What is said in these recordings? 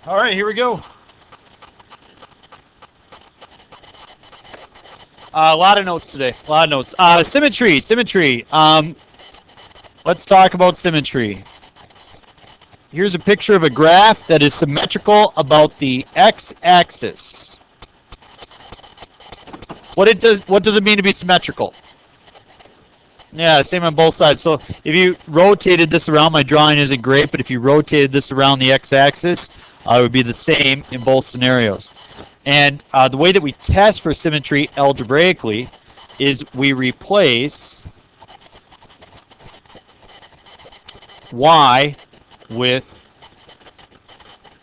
All right, here we go. A lot of notes today. A lot of notes. Symmetry. Let's talk about symmetry. Here's a picture of a graph that is symmetrical about the x-axis. What does it mean to be symmetrical? Yeah, same on both sides. So if you rotated this around, my drawing isn't great, but if you rotated this around the x-axis, it would be the same in both scenarios. And the way that we test for symmetry algebraically is we replace y with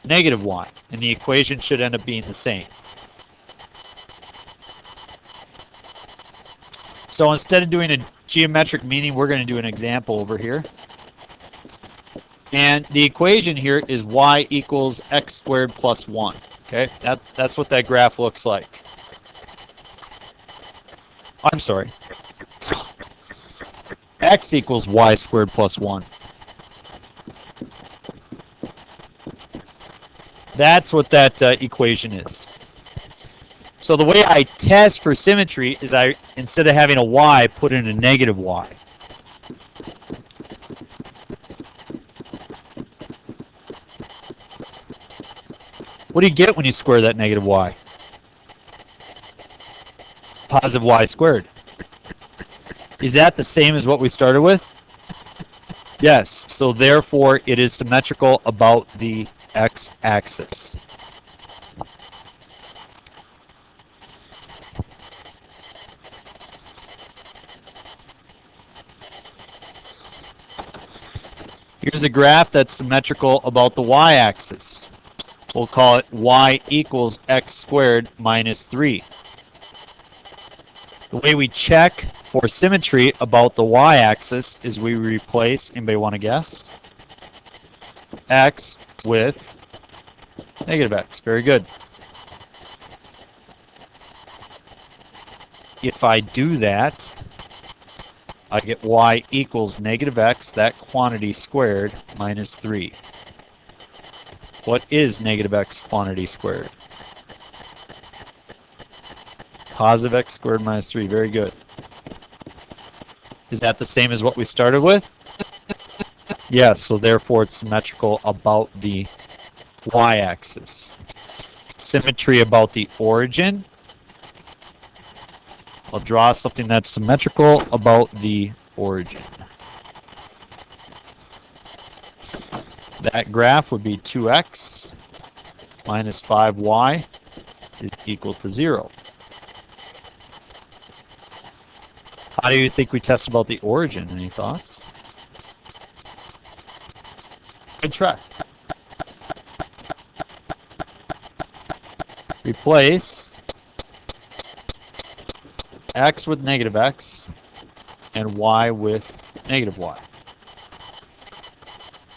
negative y, and the equation should end up being the same. So instead of doing a geometric meaning, we're going to do an example over here. And the equation here is y equals x squared plus 1. Okay, that's what that graph looks like. I'm sorry. X equals y squared plus 1. That's what that equation is. So the way I test for symmetry is I, instead of having a y, put in a negative y. What do you get when you square that negative y? Positive y squared. Is that the same as what we started with? Yes. So therefore, it is symmetrical about the x-axis. Here's a graph that's symmetrical about the y-axis. We'll call it y equals x squared minus 3. The way we check for symmetry about the y-axis is we replace, anybody want to guess? X with negative x. Very good. If I do that, I get y equals negative x, that quantity squared, minus 3. What is negative x quantity squared? Positive x squared minus 3. Very good. Is that the same as what we started with? Yes, so therefore it's symmetrical about the y-axis. Symmetry about the origin. I'll draw something that's symmetrical about the origin. That graph would be 2x minus 5y is equal to 0. How do you think we test about the origin? Any thoughts? Good try. Replace x with negative x and y with negative y.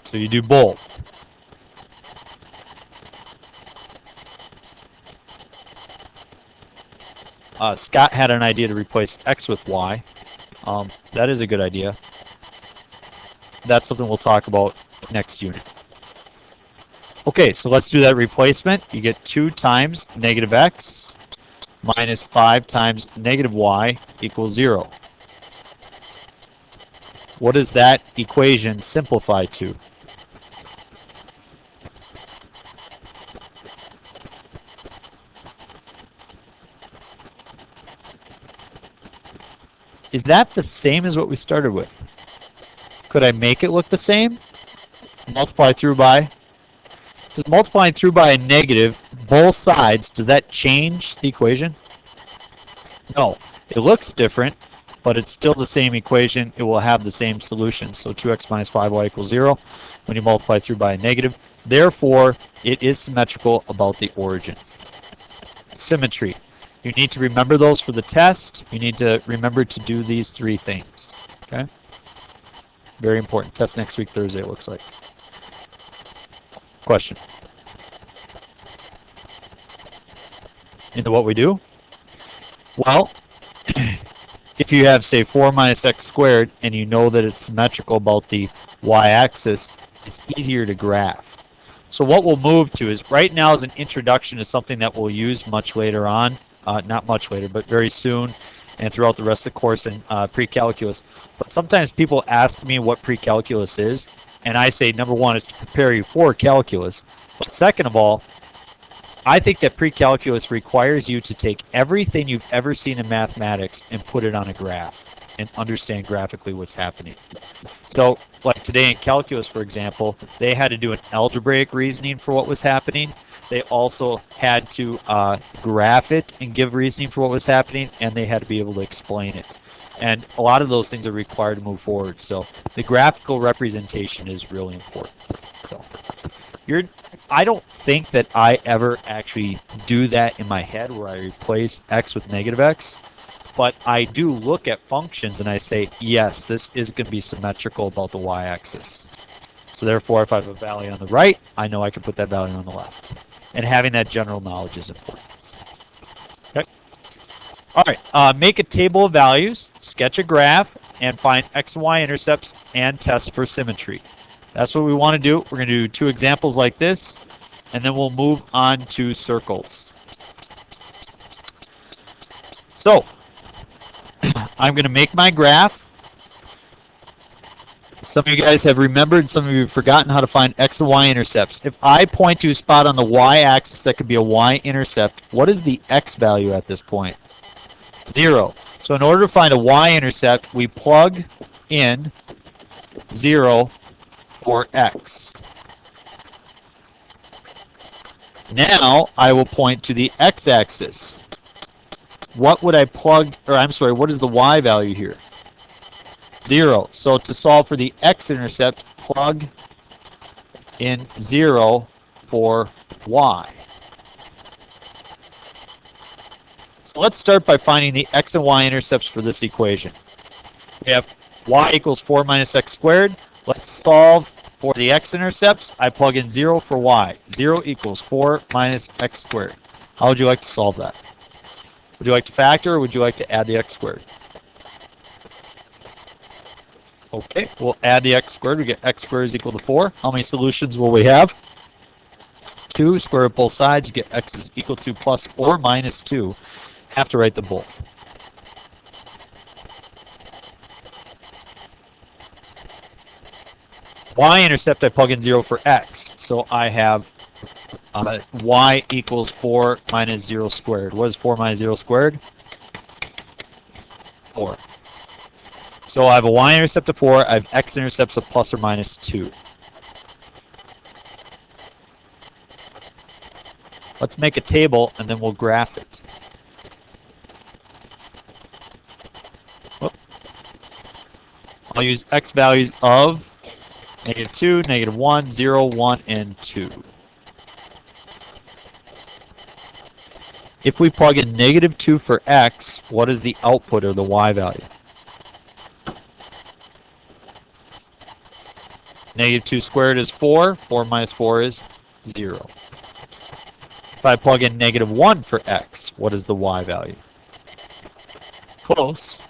So you do both. Scott had an idea to replace x with y. That is a good idea. That's something we'll talk about next unit. Okay, so let's do that replacement. You get 2 times negative x minus 5 times negative y equals 0. What does that equation simplify to? Is that the same as what we started with? Could I make it look the same? Multiply through by? Does multiplying through by a negative, both sides, does that change the equation? No. It looks different, but it's still the same equation. It will have the same solution. So 2x minus 5y equals 0 when you multiply through by a negative. Therefore, it is symmetrical about the origin. Symmetry. You need to remember those for the test. You need to remember to do these 3 things. Okay? Very important. Test next week, Thursday, it looks like. Question? Into what we do? Well, if you have, say, 4 minus x squared, and you know that it's symmetrical about the y-axis, it's easier to graph. So what we'll move to is right now is an introduction to something that we'll use much later on, not much later, but very soon and throughout the rest of the course in Precalculus. But sometimes people ask me what Precalculus is, and I say number one is to prepare you for calculus. But second of all, I think that Precalculus requires you to take everything you've ever seen in mathematics and put it on a graph and understand graphically what's happening. So, like today in calculus, for example, they had to do an algebraic reasoning for what was happening. They also had to graph it and give reasoning for what was happening, and they had to be able to explain it. And a lot of those things are required to move forward. So the graphical representation is really important. So I don't think that I ever actually do that in my head where I replace x with negative x. But I do look at functions and I say, yes, this is going to be symmetrical about the y-axis. So therefore, if I have a value on the right, I know I can put that value on the left. And having that general knowledge is important. Okay. All right. Make a table of values, sketch a graph, and find x and y intercepts and test for symmetry. That's what we want to do. We're going to do 2 examples like this, and then we'll move on to circles. So, I'm going to make my graph. Some of you guys have remembered, some of you have forgotten how to find x and y intercepts. If I point to a spot on the y-axis that could be a y-intercept, what is the x value at this point? 0. So in order to find a y-intercept, we plug in 0 for x. Now I will point to the x-axis. What would I plug, or I'm sorry, what is the y value here? 0. So to solve for the x-intercept, plug in 0 for y. So let's start by finding the x and y intercepts for this equation. We have y equals 4 minus x squared. Let's solve for the x-intercepts. I plug in 0 for y. 0 equals 4 minus x squared. How would you like to solve that? Would you like to factor, or would you like to add the x squared? Okay, we'll add the x squared. We get x squared is equal to 4. How many solutions will we have? 2. Square root both sides. You get x is equal to plus or minus 2. Have to write them both. Y-intercept, I plug in 0 for x. So I have y equals 4 minus 0 squared. What is 4 minus 0 squared? 4. So I have a y-intercept of 4. I have x-intercepts of plus or minus 2. Let's make a table, and then we'll graph it. Whoop. I'll use x values of -2, -1, 0, 1, and 2. If we plug in -2 for x, what is the output of the y value? -2 squared is 4. 4 minus 4 is 0. If I plug in -1 for x, what is the y value? Close.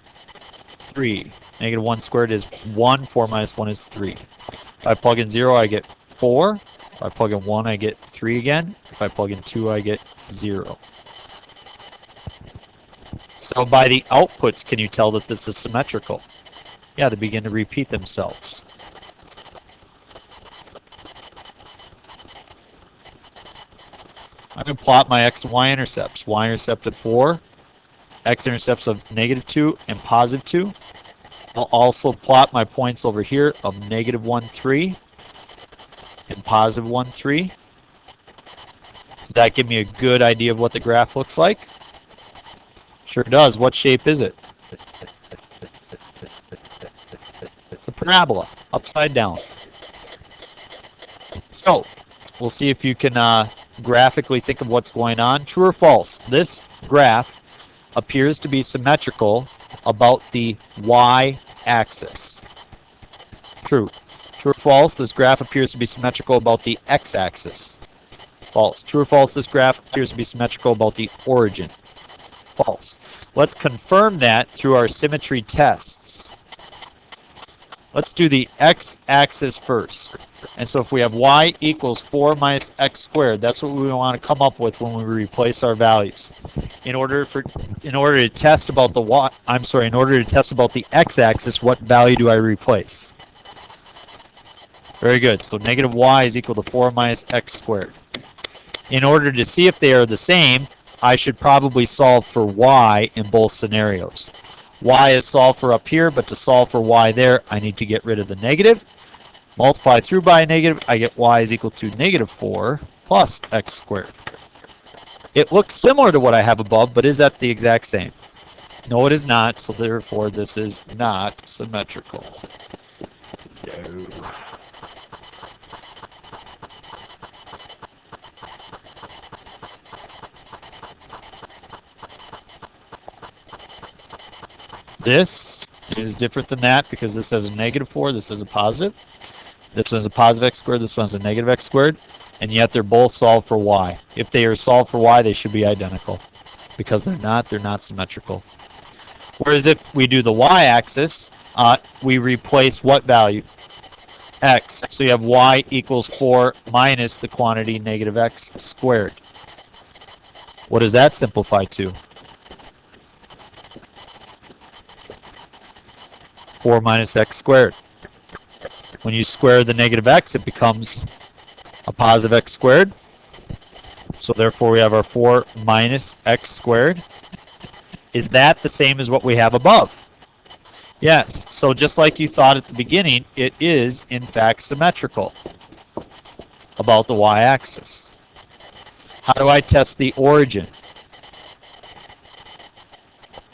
3. -1 squared is 1. 4 minus 1 is 3. If I plug in 0, I get 4. If I plug in 1, I get 3 again. If I plug in 2, I get 0. So by the outputs, can you tell that this is symmetrical? Yeah, they begin to repeat themselves. I'm going to plot my x and y intercepts. Y-intercept of 4, x-intercepts of -2 and +2. I'll also plot my points over here of -1, 3 and +1, 3. Does that give me a good idea of what the graph looks like? Sure does. What shape is it? It's a parabola, upside down. So, we'll see if you can graphically think of what's going on. True or false? This graph appears to be symmetrical about the y-axis. True. True or false? This graph appears to be symmetrical about the x-axis. False. True or false? This graph appears to be symmetrical about the origin. False. Let's confirm that through our symmetry tests. Let's do the x-axis first. And so if we have y equals 4 minus x squared, that's what we want to come up with when we replace our values. In order to test about the in order to test about the x-axis, what value do I replace? Very good. So negative y is equal to 4 minus x squared. In order to see if they are the same, I should probably solve for y in both scenarios. Y is solved for up here, but to solve for y there, I need to get rid of the negative. Multiply through by a negative, I get y is equal to negative 4 plus x squared. It looks similar to what I have above, but is that the exact same? No, it is not, so therefore this is not symmetrical. No. This is different than that because this has a negative 4, this has a positive. This one has a positive x squared, this one has a negative x squared, and yet they're both solved for y. If they are solved for y, they should be identical. Because they're not symmetrical. Whereas if we do the y-axis, we replace what value? X. So you have y equals 4 minus the quantity negative x squared. What does that simplify to? 4 minus x squared. When you square the negative x, it becomes a positive x squared. So therefore we have our 4 minus x squared. Is that the same as what we have above? Yes. So just like you thought at the beginning, it is in fact symmetrical about the y-axis. How do I test the origin?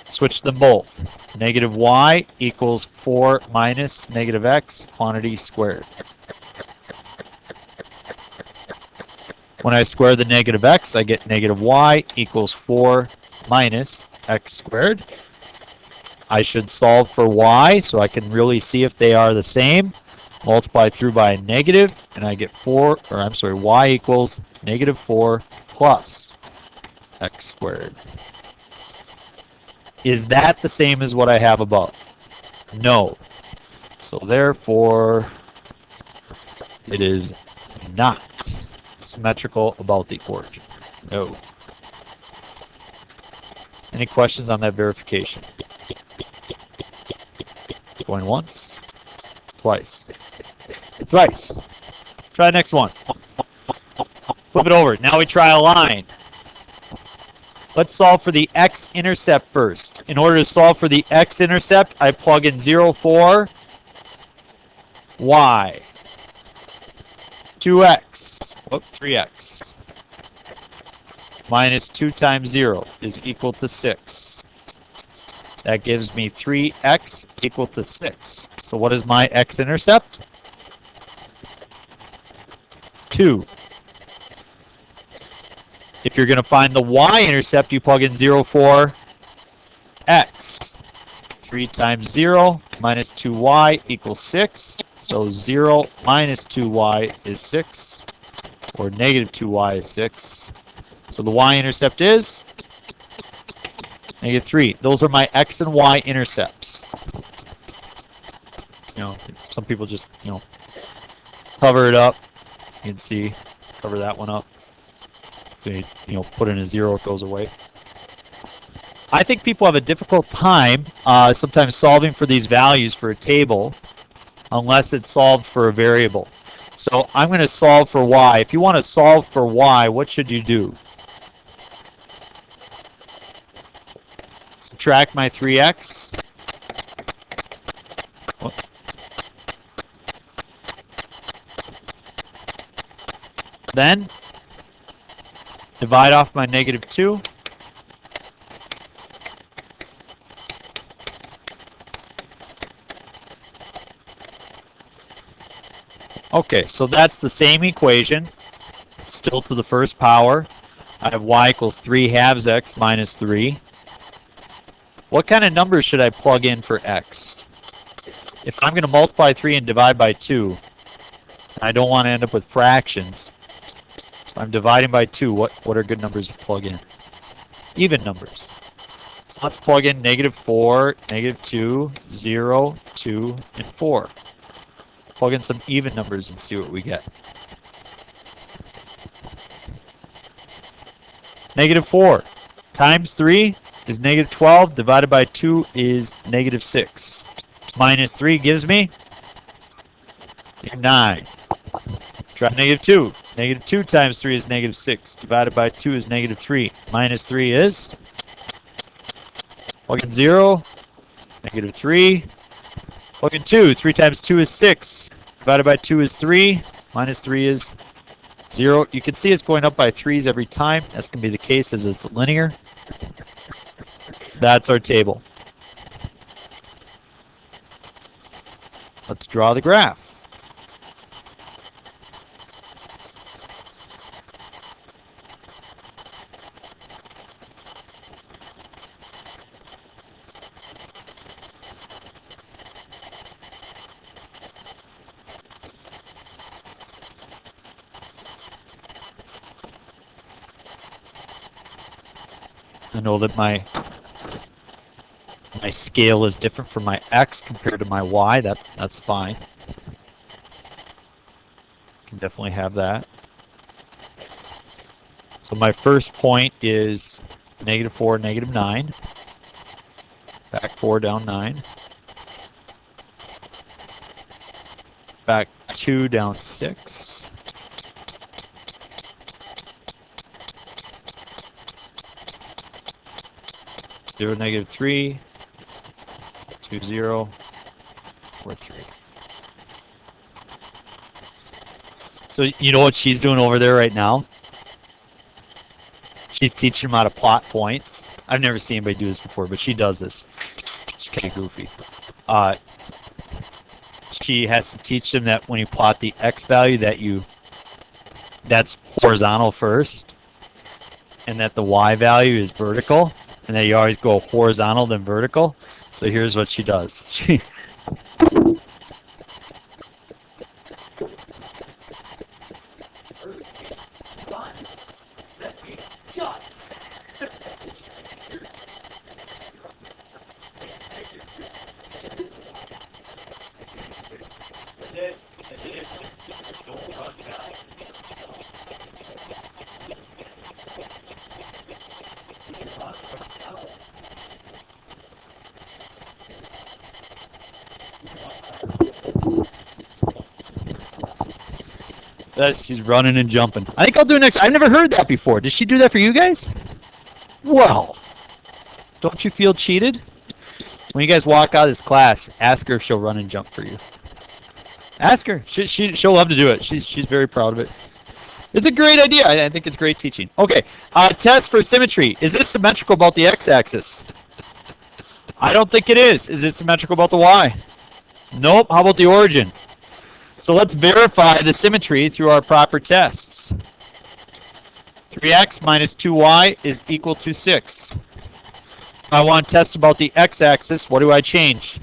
Switch them both. Negative y equals 4 minus negative x quantity squared. When I square the negative x, I get negative y equals 4 minus x squared. I should solve for y so I can really see if they are the same. Multiply through by a negative, and I get y equals negative 4 plus x squared. Is that the same as what I have above? No. So therefore, it is not symmetrical about the origin. No. Any questions on that verification? Going once, twice, thrice. Try the next one. Flip it over. Now we try a line. Let's solve for the x-intercept first. In order to solve for the x-intercept, I plug in 0, 4, y. 2x, 3x. Minus 2 times 0 is equal to 6. That gives me 3x equal to 6. So what is my x-intercept? 2. If you're going to find the y-intercept, you plug in 0, 4, x. 3 times 0 minus 2y equals 6. So 0 minus 2y is 6, or negative 2y is 6. So the y-intercept is negative 3. Those are my x and y intercepts. Some people just, cover it up. You can see, cover that one up. So you put in a 0, it goes away. I think people have a difficult time sometimes solving for these values for a table unless it's solved for a variable. So I'm going to solve for y. If you want to solve for y, what should you do? Subtract my 3x. Then divide off my negative 2. Okay, so that's the same equation, still to the first power. I have y equals 3 halves x minus 3. What kind of numbers should I plug in for x? If I'm going to multiply 3 and divide by 2, I don't want to end up with fractions. So I'm dividing by 2. What are good numbers to plug in? Even numbers. So let's plug in negative 4, negative 2, 0, 2, and 4. Plug in some even numbers and see what we get. -4 times 3 is -12, divided by 2 is -6. -3 gives me 9. Try -2. -2 times 3 is -6, divided by 2 is -3. -3 is, plug in 0, -3. Plug in 2. 3 times 2 is 6, divided by 2 is 3. -3 is 0. You can see it's going up by 3's every time. That's going to be the case as it's linear. That's our table. Let's draw the graph. I know that my scale is different for my x compared to my y. That's fine. Can definitely have that. So my first point is -4, -9. Back 4 down 9. Back 2 down 6. Zero, -3, 2, 0, 4, 3. So you know what she's doing over there right now? She's teaching them how to plot points. I've never seen anybody do this before, but she does this. She's kind of goofy. She has to teach them that when you plot the x value, that's horizontal first, and that the y value is vertical. And then you always go horizontal then vertical. So here's what she does. She's running and jumping. I think I'll do it next. I've never heard that before. Did she do that for you guys? Well, don't you feel cheated? When you guys walk out of this class, ask her if she'll run and jump for you. Ask her. She'll love to do it. She's very proud of it. It's a great idea. I think it's great teaching. Okay, test for symmetry. Is this symmetrical about the x-axis? I don't think it is. Is it symmetrical about the y? Nope. How about the origin? So let's verify the symmetry through our proper tests. 3x minus 2y is equal to 6. I want to test about the x-axis. What do I change?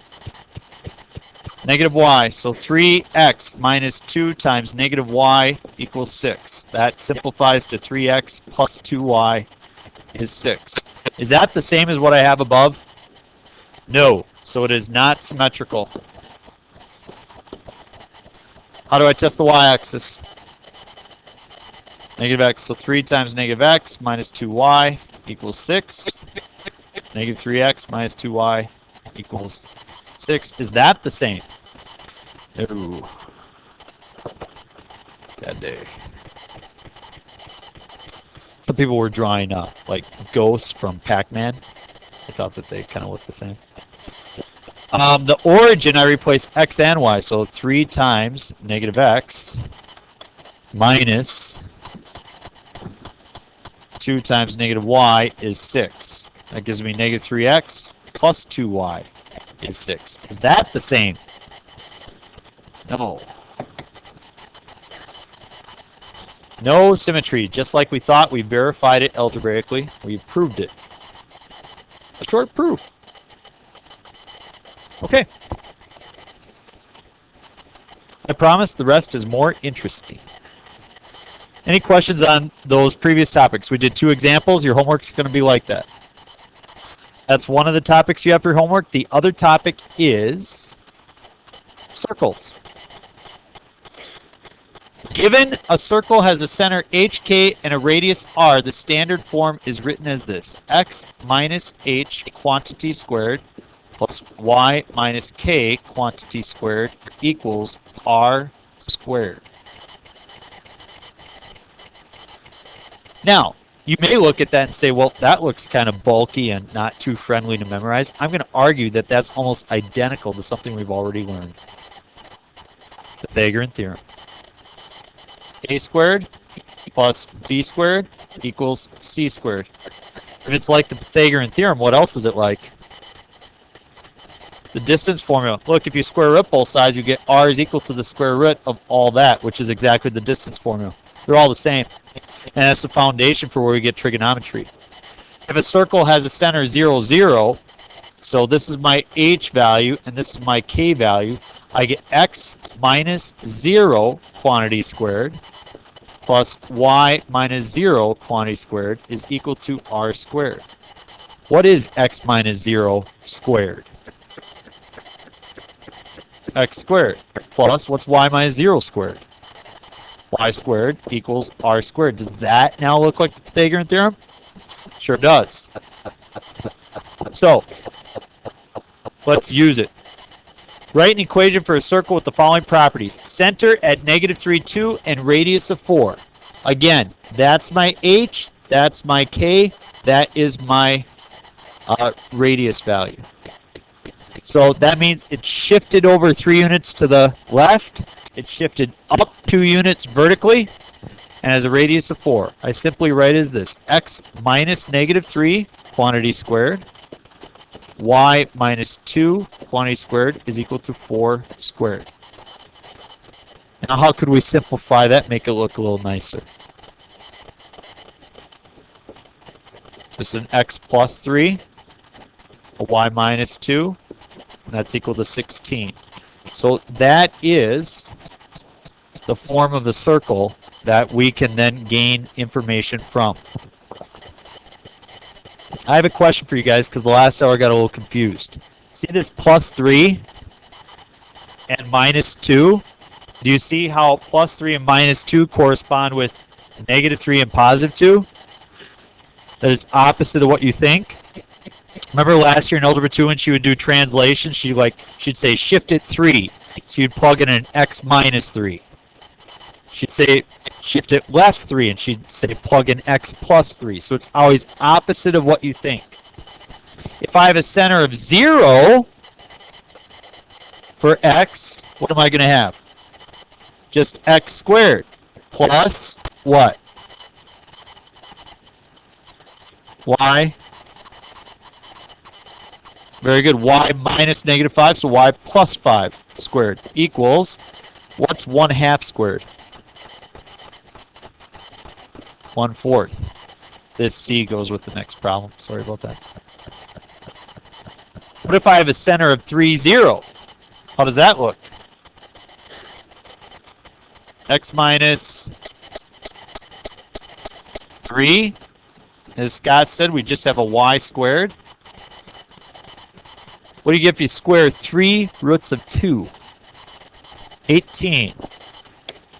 -y. So 3x minus 2 times -y equals 6. That simplifies to 3x plus 2y is 6. Is that the same as what I have above? No. So it is not symmetrical. How do I test the y-axis? -x. So 3 times -x minus 2y equals 6. -3x minus 2y equals 6. Is that the same? No. Sad day. Some people were drawing like ghosts from Pac-Man. I thought that they kind of looked the same. The origin, I replace x and y, so 3 times -x minus 2 times -y is 6. That gives me -3x plus 2y is 6. Is that the same? No. No symmetry. Just like we thought, we verified it algebraically. We proved it. A short proof. Okay. I promise the rest is more interesting. Any questions on those previous topics? We did 2 examples. Your homework's going to be like that. That's one of the topics you have for your homework. The other topic is circles. Given a circle has a center hk and a radius r, the standard form is written as this: x minus h quantity squared plus y minus k quantity squared equals r squared. Now, you may look at that and say, well, that looks kind of bulky and not too friendly to memorize. I'm going to argue that that's almost identical to something we've already learned. Pythagorean theorem. A squared plus b squared equals c squared. If it's like the Pythagorean theorem, what else is it like? The distance formula. Look, if you square root both sides, you get r is equal to the square root of all that, which is exactly the distance formula. They're all the same. And that's the foundation for where we get trigonometry. If a circle has a center 0, 0, so this is my h value and this is my k value, I get x minus 0 quantity squared plus y minus 0 quantity squared is equal to r squared. What is x minus 0 squared? X squared plus what's y minus 0 squared? Y squared equals r squared. Does that now look like the Pythagorean theorem? Sure does. So, let's use it. Write an equation for a circle with the following properties. Center at -3, 2, and radius of 4. Again, that's my h, that's my k, that is my radius value. So that means it shifted over 3 units to the left, it shifted up 2 units vertically, and has a radius of 4. I simply write as this: x minus -3 quantity squared, y minus 2 quantity squared is equal to 4 squared. Now how could we simplify that, make it look a little nicer? This is an x plus 3, a y minus 2, and that's equal to 16. So that is the form of the circle that we can then gain information from. I have a question for you guys because the last hour I got a little confused. See this plus 3 and minus 2? Do you see how plus 3 and minus 2 correspond with -3 and positive 2? That is opposite of what you think. Remember last year in Algebra 2 when she would do translation, she'd say shift it 3. So you'd plug in an x minus 3. She'd say shift it left 3, and she'd say plug in x plus 3. So it's always opposite of what you think. If I have a center of 0 for x, what am I going to have? Just x squared plus what? Y. Very good. Y minus -5, so y plus 5 squared equals, what's 1/2 squared? 1/4. This C goes with the next problem. Sorry about that. What if I have a center of 3, 0? How does that look? X minus 3. As Scott said, we just have a y squared. What do you get if you square 3 roots of 2? 18.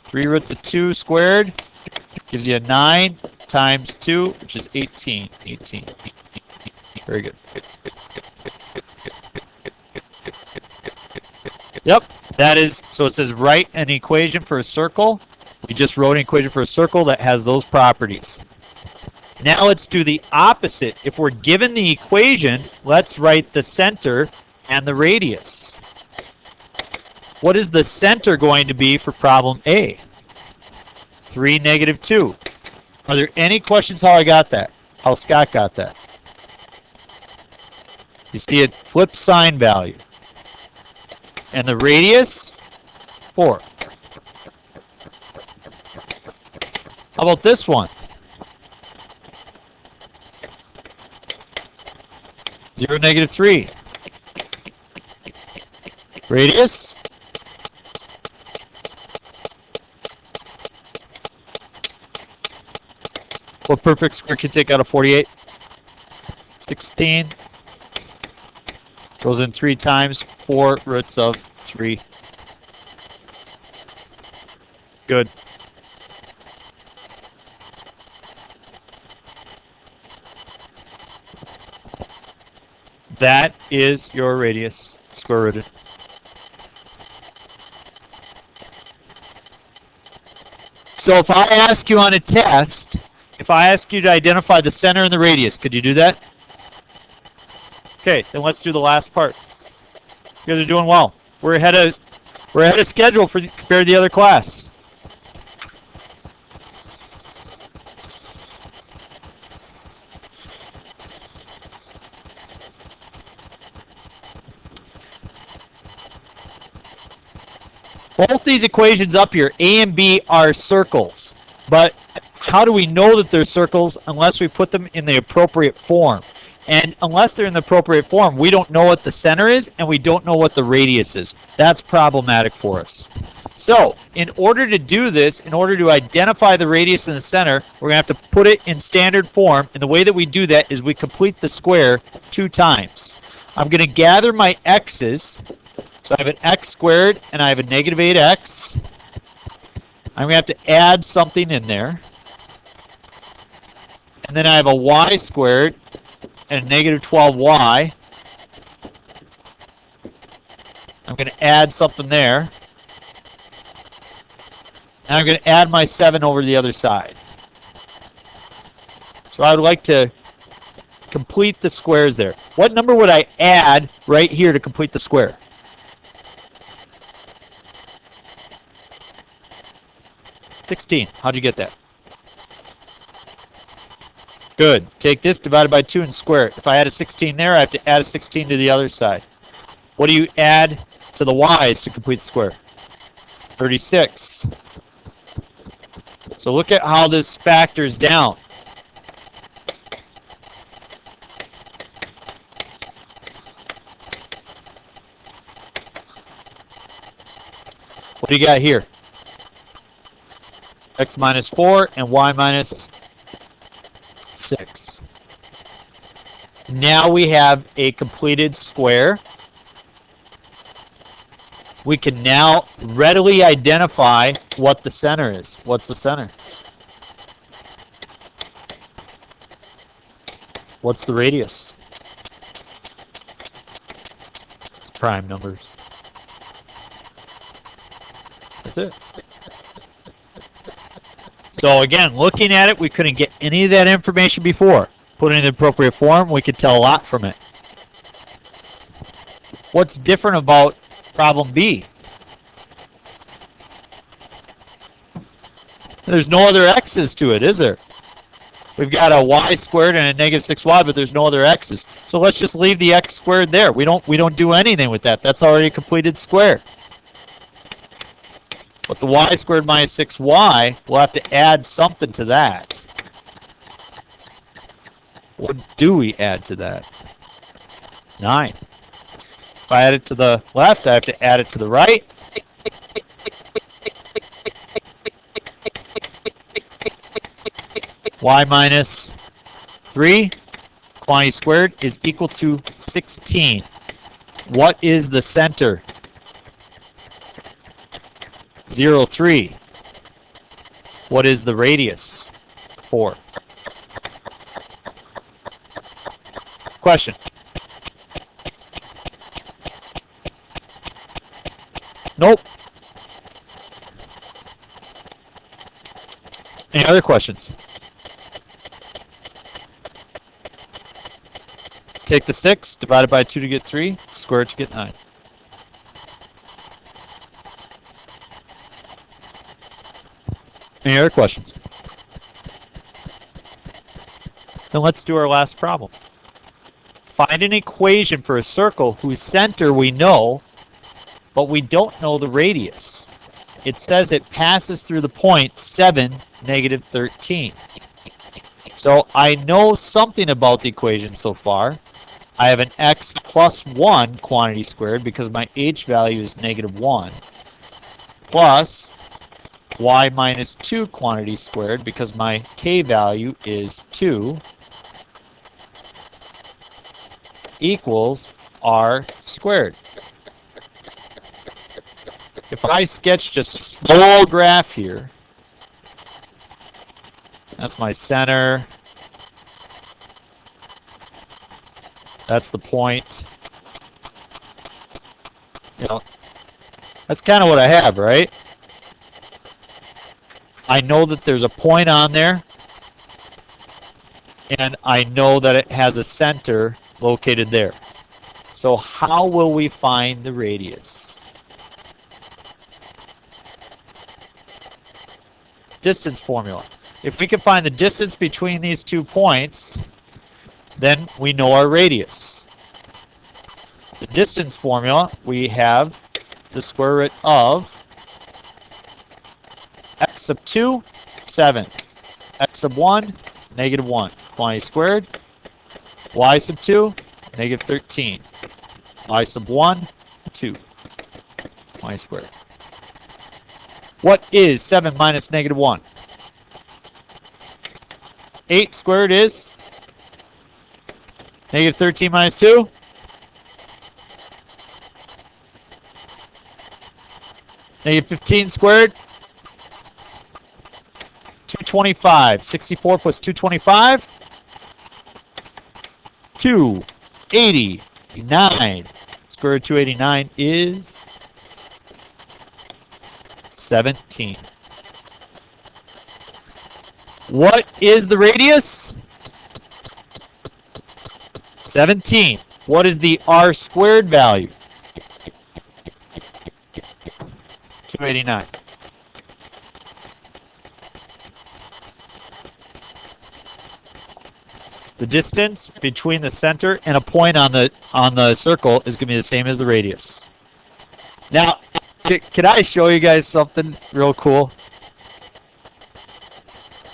3 roots of 2 squared gives you a 9 times 2, which is 18. 18. Very good. Yep, that is, so it says write an equation for a circle. We just wrote an equation for a circle that has those properties. Now let's do the opposite. If we're given the equation, let's write the center and the radius. What is the center going to be for problem A? 3, -2. Are there any questions how I got that? How Scott got that? You see a flip sign value. And the radius? 4. How about this one? 0, -3. Radius? What perfect square can take out of 48? 16. Goes in 3 times, 4 roots of 3. Good. That is your radius, square rooted. So if I ask you on a test, if I ask you to identify the center and the radius, could you do that? Okay, then let's do the last part. You guys are doing well. We're ahead of schedule compared to the other class. Both these equations up here, A and B, are circles. But how do we know that they're circles unless we put them in the appropriate form? And unless they're in the appropriate form, we don't know what the center is and we don't know what the radius is. That's problematic for us. So, in order to do this, in order to identify the radius and the center, we're going to have to put it in standard form. And the way that we do that is we complete the square 2 times. I'm going to gather my x's. So I have an x squared and I have a negative 8x. I'm going to have to add something in there. And then I have a y squared and a negative 12y. I'm going to add something there. And I'm going to add my 7 over the other side. So I would like to complete the squares there. What number would I add right here to complete the square? 16. How'd you get that? Good. Take this divided by 2 and square it. If I add a 16 there, I have to add a 16 to the other side. What do you add to the y's to complete the square? 36. So look at how this factors down. What do you got here? X minus 4 and y minus 6. Now we have a completed square. We can now readily identify what the center is. What's the center? What's the radius? It's prime numbers. That's it. So again, looking at it, we couldn't get any of that information before. Put it in the appropriate form, we could tell a lot from it. What's different about problem B? There's no other x's to it, is there? We've got a y squared and a negative 6y, but there's no other x's. So let's just leave the x squared there. We don't do anything with that. That's already a completed square. But the y squared minus 6y, we'll have to add something to that. What do we add to that? 9. If I add it to the left, I have to add it to the right. Y minus 3, quantity squared, is equal to 16. What is the center? 0, 3. What is the radius? 4. Question. Nope. Any other questions? Take the 6, divided by 2 to get 3, square it to get 9. Any other questions? Then let's do our last problem. Find an equation for a circle whose center we know, but we don't know the radius. It says it passes through the point 7, negative 13. So I know something about the equation so far. I have an x plus 1 quantity squared because my h value is negative 1, plus y minus 2 quantity squared because my k value is 2, equals r squared. If I sketch just a small graph here, that's my center, That's the point. You know, that's kind of what I have, right? I know that there's a point on there, and I know that it has a center located there. So how will we find the radius? Distance formula. If we can find the distance between these 2 points, then we know our radius. The distance formula, we have the square root of x sub 2, 7. X sub 1, negative 1. Quantity squared. Y sub 2, negative 13. Y sub 1, 2. Quantity squared. What is 7 minus negative 1? 8 squared is negative 13 minus 2. Negative 15 squared. 225. 64 plus 225. 289. Square root of 289 is 17. What is the radius? 17. What is the r squared value? 289. The distance between the center and a point on the circle is going to be the same as the radius. Now, can I show you guys something real cool?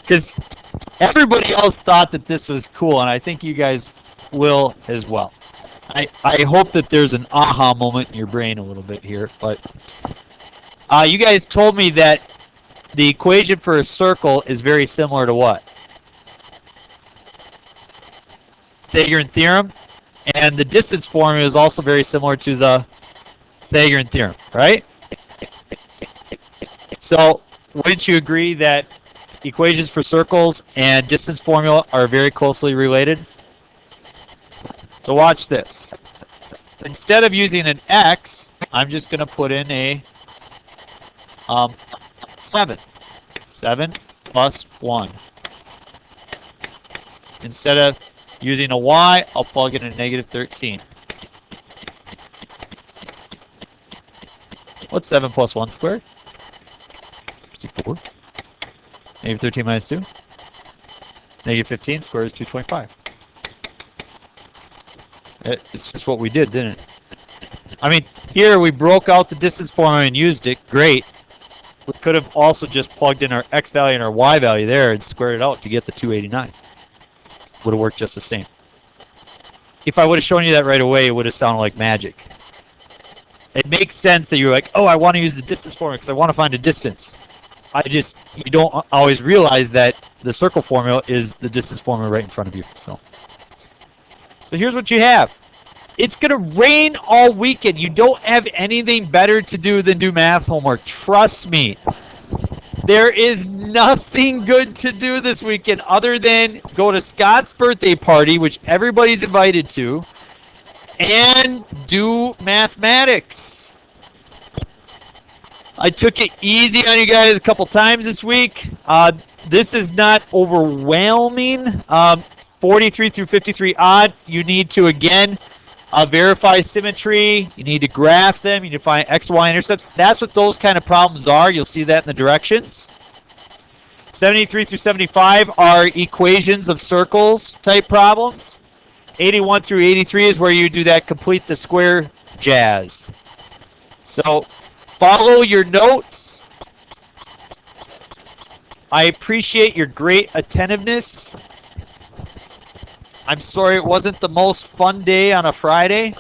Because everybody else thought that this was cool, and I think you guys will as well. I hope that there's an aha moment in your brain a little bit here, but you guys told me that the equation for a circle is very similar to what? Pythagorean theorem, and the distance formula is also very similar to the Pythagorean theorem, right? So, wouldn't you agree that equations for circles and distance formula are very closely related? So watch this. Instead of using an x, I'm just going to put in a 7. 7 plus 1. Instead of using a y, I'll plug in a negative 13. What's 7 plus 1 squared? 64. Negative 13 minus 2. Negative 15 squared is 225. It's just what we did, didn't it? I mean, here we broke out the distance formula and used it. Great. We could have also just plugged in our x value and our y value there and squared it out to get the 289. Would have worked just the same. If I would have shown you that right away, it would have sounded like magic. It makes sense that you're like, oh, I want to use the distance formula because I want to find a distance. You don't always realize that the circle formula is the distance formula right in front of you. So here's what you have. It's going to rain all weekend. You don't have anything better to do than do math homework. Trust me. There is nothing good to do this weekend other than go to Scott's birthday party, which everybody's invited to, and do mathematics. I took it easy on you guys a couple times this week. This is not overwhelming. 43 through 53 odd. You need to, again, verify symmetry. You need to graph them. You need to find x, y intercepts. That's what those kind of problems are. You'll see that in the directions. 73 through 75 are equations of circles type problems. 81 through 83 is where you do that complete the square jazz. So follow your notes. I appreciate your great attentiveness. I'm sorry it wasn't the most fun day on a Friday.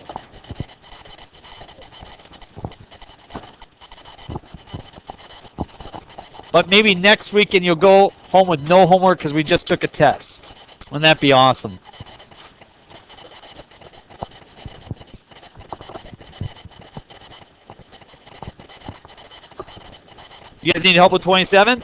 But maybe next weekend you'll go home with no homework because we just took a test. Wouldn't that be awesome? You guys need help with 27?